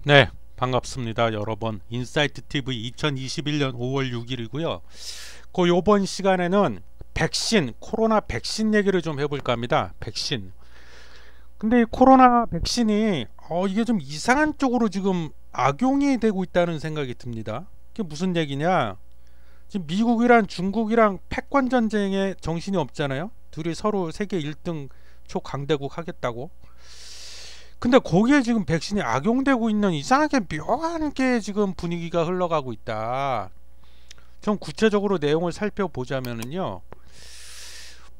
네, 반갑습니다. 여러분. 인사이트 TV 2021년 5월 6일이고요. 요번 시간에는 코로나 백신 얘기를 좀 해볼까 합니다. 백신. 근데 이 코로나 백신이 이게 좀 이상한 쪽으로 지금 악용이 되고 있다는 생각이 듭니다. 그게 무슨 얘기냐? 지금 미국이랑 중국이랑 패권 전쟁에 정신이 없잖아요. 둘이 서로 세계 1등 초강대국 하겠다고. 근데 거기에 지금 백신이 악용되고 있는 이상하게 묘한 게 지금 분위기가 흘러가고 있다. 좀 구체적으로 내용을 살펴보자면은요.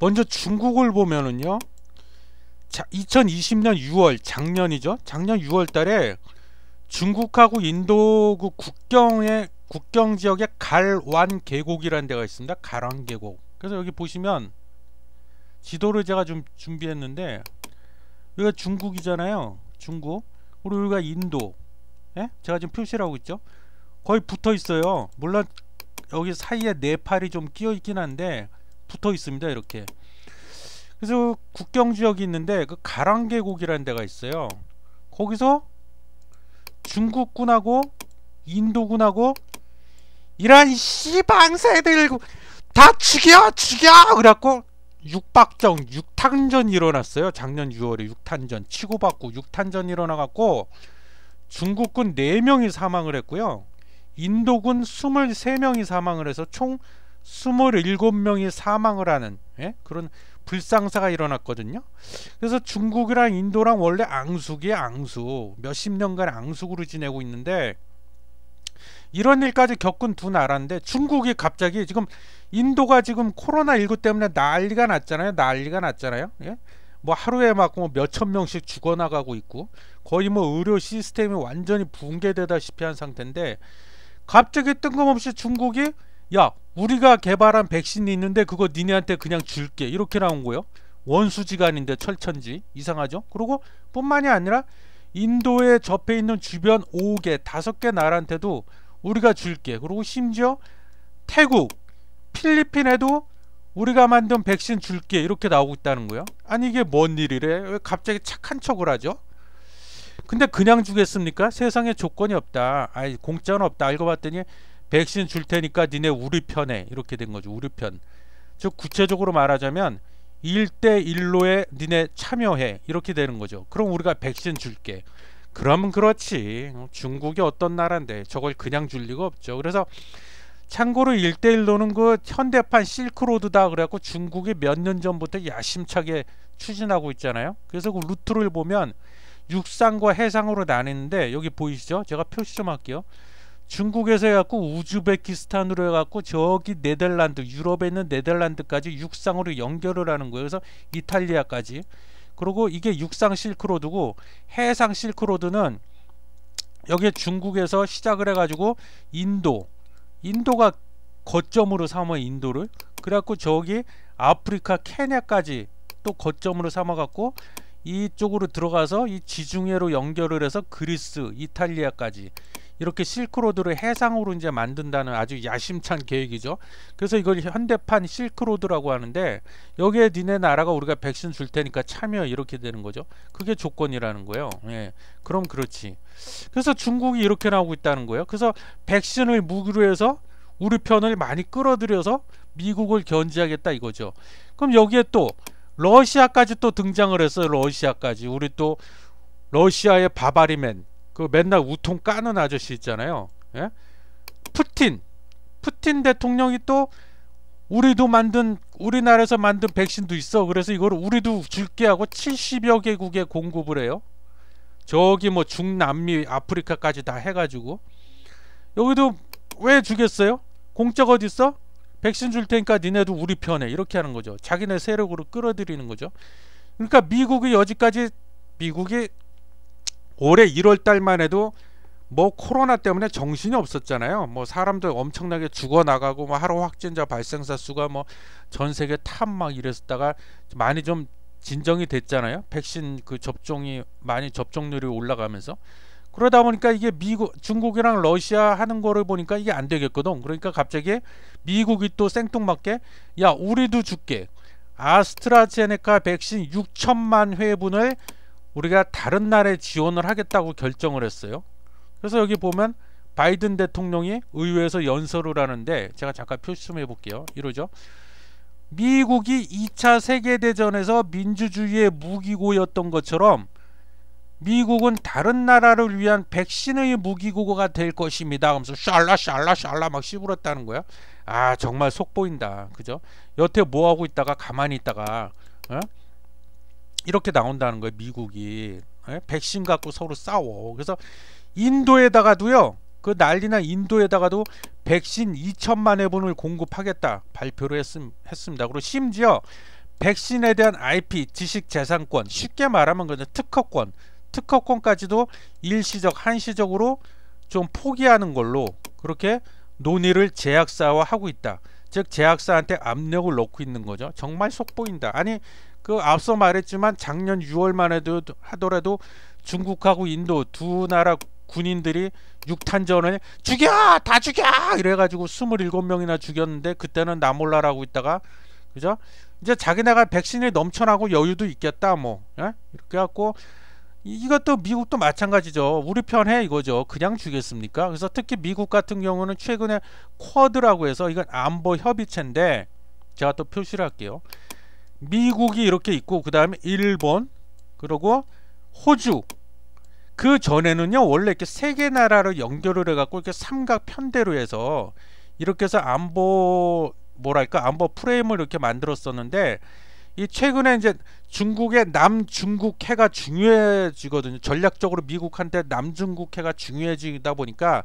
먼저 중국을 보면은요. 2020년 6월 작년이죠. 작년 6월 달에 중국하고 인도 그 국경 지역에 갈완 계곡이라는 데가 있습니다. 갈완 계곡. 그래서 여기 보시면 지도를 제가 좀 준비했는데 여기가 중국이잖아요. 중국. 그리고 여기가 인도. 예? 제가 지금 표시를 하고 있죠. 거의 붙어 있어요. 물론 여기 사이에 네팔이 좀 끼어 있긴 한데 붙어 있습니다. 이렇게. 그래서 국경 지역이 있는데 그 가랑 계곡이라는 데가 있어요. 거기서 중국군하고 인도군하고 이런 씨방새들 다 죽여 그래갖고 육탄전이 일어났어요. 작년 6월에 육탄전 치고받고 육탄전이 일어나갖고 중국군 4명이 사망을 했고요. 인도군 23명이 사망을 해서 총 27명이 사망을 하는 그런 불상사가 일어났거든요. 그래서 중국이랑 인도랑 원래 앙숙이에요. 앙숙. 몇십 년간 앙숙으로 지내고 있는데 이런 일까지 겪은 두 나라인데 중국이 갑자기 지금 인도가 지금 코로나19 때문에 난리가 났잖아요. 예? 뭐 하루에 막 뭐 몇천 명씩 죽어나가고 있고 거의 뭐 의료 시스템이 완전히 붕괴되다시피 한 상태인데 갑자기 뜬금없이 중국이 야 우리가 개발한 백신이 있는데 그거 니네한테 그냥 줄게 이렇게 나온 거예요. 원수지간인데 철천지 이상하죠. 그리고 뿐만이 아니라 인도에 접해 있는 주변 5개 나라한테도 우리가 줄게. 그리고 심지어 태국, 필리핀에도 우리가 만든 백신 줄게 이렇게 나오고 있다는 거예요. 아니 이게 뭔 일이래? 왜 갑자기 착한 척을 하죠? 근데 그냥 주겠습니까? 세상에 조건이 없다. 아이 공짜는 없다. 알고 봤더니 백신 줄 테니까 니네 우리 편에 이렇게 된 거죠. 우리 편. 즉 구체적으로 말하자면 1대1로에 니네 참여해 이렇게 되는 거죠. 그럼 우리가 백신 줄게. 그러면 그렇지. 중국이 어떤 나라인데 저걸 그냥 줄 리가 없죠. 그래서 참고로 1대1로는 그 현대판 실크로드다 그래갖고 중국이 몇 년 전부터 야심차게 추진하고 있잖아요. 그래서 그 루트를 보면 육상과 해상으로 나뉘는데 여기 보이시죠? 제가 표시 좀 할게요. 중국에서 해갖고 우즈베키스탄으로 해갖고 저기 네덜란드 유럽에 있는 네덜란드까지 육상으로 연결을 하는 거예요. 그래서 이탈리아까지. 그리고 이게 육상 실크로드고 해상 실크로드는 여기에 중국에서 시작을 해가지고 인도가 거점으로 삼아 인도를 그래갖고 저기 아프리카 케냐까지 또 거점으로 삼아갖고 이쪽으로 들어가서 이 지중해로 연결을 해서 그리스 이탈리아까지 이렇게 실크로드를 해상으로 이제 만든다는 아주 야심찬 계획이죠. 그래서 이걸 현대판 실크로드라고 하는데 여기에 니네 나라가 우리가 백신 줄 테니까 참여 이렇게 되는 거죠. 그게 조건이라는 거예요. 예, 그럼 그렇지. 그래서 중국이 이렇게 나오고 있다는 거예요. 그래서 백신을 무기로 해서 우리 편을 많이 끌어들여서 미국을 견제하겠다 이거죠. 그럼 여기에 또 러시아까지 또 등장을 했어요. 러시아까지. 우리 또 러시아의 바바리맨 그 맨날 우통 까는 아저씨 있잖아요. 예? 푸틴 대통령이 또 우리나라에서 만든 백신도 있어. 그래서 이걸 우리도 줄게 하고 70여 개국에 공급을 해요. 저기 뭐 중남미 아프리카까지 다 해가지고 여기도 왜 주겠어요? 공짜가 어딨어? 백신 줄 테니까 니네도 우리 편에 이렇게 하는 거죠. 자기네 세력으로 끌어들이는 거죠. 그러니까 미국이 올해 1월달만 해도 뭐 코로나 때문에 정신이 없었잖아요. 뭐 사람들 엄청나게 죽어나가고 뭐 하루 확진자 발생자 수가 뭐 전세계 탑 막 이랬다가 많이 좀 진정이 됐잖아요. 백신 그 접종이 많이 접종률이 올라가면서 그러다 보니까 이게 중국이랑 러시아 하는 거를 보니까 이게 안 되겠거든. 그러니까 갑자기 미국이 또 생뚱맞게 야 우리도 줄게. 아스트라제네카 백신 6천만 회분을 우리가 다른 나라에 지원을 하겠다고 결정을 했어요. 그래서 여기 보면 바이든 대통령이 의회에서 연설을 하는데 제가 잠깐 표시 좀 해볼게요. 이러죠. 미국이 2차 세계대전에서 민주주의의 무기고였던 것처럼 미국은 다른 나라를 위한 백신의 무기고가 될 것입니다. 하면서 샬라 막 씹으렸다는 거야. 아, 정말 속 보인다. 그죠? 여태 뭐하고 있다가 가만히 있다가 이렇게 나온다는 거예요. 미국이 백신 갖고 서로 싸워. 그래서 인도에다가도요, 그 난리나 인도에다가도 백신 2천만 회분을 공급하겠다 발표를 했습니다. 그리고 심지어 백신에 대한 IP 지식재산권, 쉽게 말하면 그냥 특허권까지도 일시적 한시적으로 좀 포기하는 걸로 그렇게 논의를 제약사와 하고 있다. 즉 제약사한테 압력을 넣고 있는 거죠. 정말 속 보인다. 아니 그 앞서 말했지만 작년 6월만 해도 하더라도 중국하고 인도 두 나라 군인들이 육탄전을 죽여! 다 죽여! 이래가지고 27명이나 죽였는데 그때는 나 몰라라고 있다가 그죠? 이제 자기네가 백신이 넘쳐나고 여유도 있겠다 뭐 이렇게 갖고 이것도 미국도 마찬가지죠. 우리 편해 이거죠. 그냥 주겠습니까? 그래서 특히 미국 같은 경우는 최근에 쿼드라고 해서 이건 안보 협의체인데 제가 또 표시를 할게요. 미국이 이렇게 있고 그 다음에 일본 그리고 호주 그 전에는요 원래 이렇게 세 개 나라를 연결을 해갖고 이렇게 삼각 편대로 해서 이렇게 해서 안보 뭐랄까 안보 프레임을 이렇게 만들었었는데 이 최근에 이제 중국의 남중국해가 중요해지거든요. 전략적으로 미국한테 남중국해가 중요해지다 보니까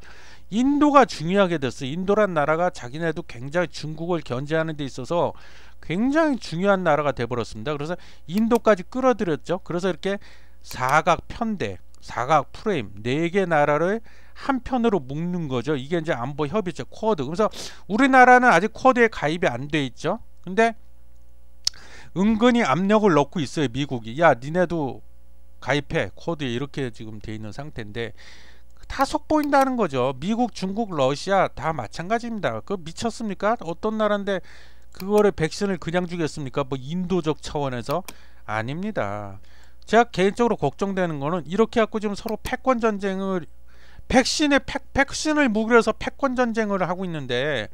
인도가 중요하게 됐어요. 인도란 나라가 자기네도 굉장히 중국을 견제하는 데 있어서 굉장히 중요한 나라가 돼버렸습니다. 그래서 인도까지 끌어들였죠. 그래서 이렇게 사각 편대 사각 프레임 4개 나라를 한편으로 묶는 거죠. 이게 이제 안보 협의체 쿼드. 그래서 우리나라는 아직 쿼드에 가입이 안 돼 있죠. 근데 은근히 압력을 넣고 있어요. 미국이. 야 니네도 가입해. 쿼드에 이렇게 지금 돼 있는 상태인데 다 속보인다는 거죠. 미국, 중국, 러시아 다 마찬가지입니다. 그 미쳤습니까? 어떤 나라인데 그거를 백신을 그냥 주겠습니까? 뭐 인도적 차원에서 아닙니다. 제가 개인적으로 걱정되는 거는 이렇게 갖고 지금 서로 패권 전쟁을 백신을 무기로 해서 패권 전쟁을 하고 있는데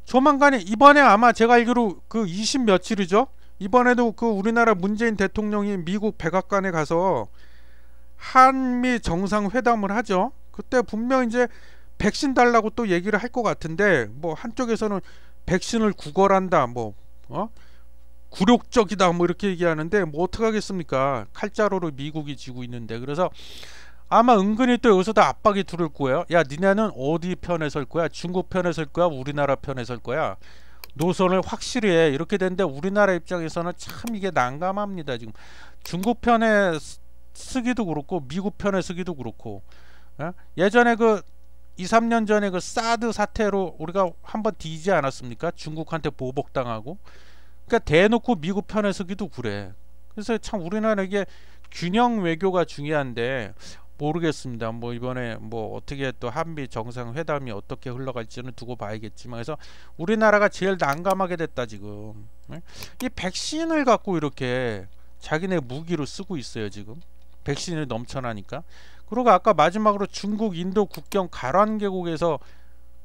조만간에 이번에 아마 제가 알기로 그 20 며칠이죠. 이번에도 그 우리나라 문재인 대통령이 미국 백악관에 가서 한미 정상회담을 하죠. 그때 분명 이제 백신 달라고 또 얘기를 할 것 같은데 뭐 한쪽에서는 백신을 구걸한다 뭐 굴욕적이다 뭐 이렇게 얘기하는데 뭐 어떡하겠습니까? 칼자루로 미국이 지고 있는데. 그래서 아마 은근히 또 여기서도 압박이 들을 거예요. 야 니네는 어디 편에 설 거야? 중국 편에 설 거야? 우리나라 편에 설 거야? 노선을 확실히 해. 이렇게 되는데 우리나라 입장에서는 참 이게 난감합니다. 지금 중국 편에 쓰기도 그렇고 미국 편에 쓰기도 그렇고 예전에 그 2, 3년 전에 그 사드 사태로 우리가 한번 뒤지지 않았습니까? 중국한테 보복당하고. 그러니까 대놓고 미국 편에 서기도 그래. 그래서 참 우리나라 이게 균형 외교가 중요한데 모르겠습니다. 뭐 이번에 뭐 어떻게 또 한미 정상회담이 어떻게 흘러갈지는 두고 봐야겠지만 그래서 우리나라가 제일 난감하게 됐다 지금. 이 백신을 갖고 이렇게 자기네 무기로 쓰고 있어요 지금. 백신이 넘쳐나니까. 그리고 아까 마지막으로 중국 인도 국경 가란 계곡에서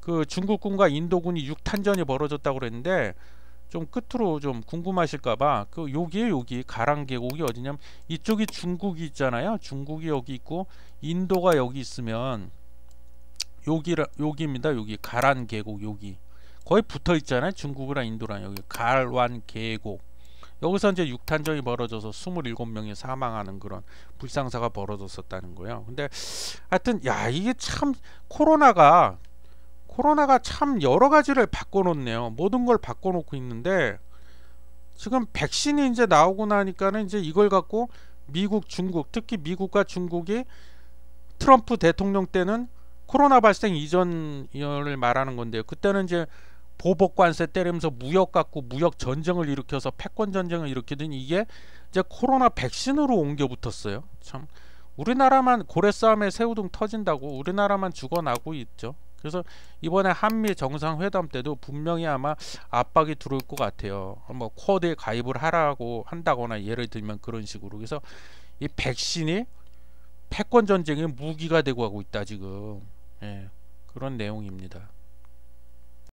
그 중국군과 인도군이 육탄전이 벌어졌다고 그랬는데 좀 끝으로 좀 궁금하실까봐 그 여기 가란 계곡이 어디냐면 이쪽이 중국이 있잖아요. 중국이 여기 있고 인도가 여기 있으면 여기입니다. 여기 가란 계곡 여기 거의 붙어 있잖아요. 중국이랑 인도랑 여기 가란 계곡. 여기서 이제 육탄전이 벌어져서 27명이 사망하는 그런 불상사가 벌어졌었다는 거예요. 근데 하여튼 야 이게 참 코로나가 참 여러 가지를 바꿔놓네요. 모든 걸 바꿔놓고 있는데 지금 백신이 이제 나오고 나니까는 이제 이걸 갖고 미국, 중국, 특히 미국과 중국이 트럼프 대통령 때는 코로나 발생 이전을 말하는 건데요. 그때는 이제 보복 관세 때리면서 무역 갖고 무역 전쟁을 일으켜서 패권 전쟁을 일으키더니 이게 이제 코로나 백신으로 옮겨 붙었어요. 참 우리나라만 고래 싸움에 새우등 터진다고 우리나라만 죽어나고 있죠. 그래서 이번에 한미 정상회담 때도 분명히 아마 압박이 들어올 것 같아요. 뭐 쿼드에 가입을 한다거나 예를 들면 그런 식으로. 그래서 이 백신이 패권 전쟁의 무기가 되고 하고 있다 지금. 예, 그런 내용입니다.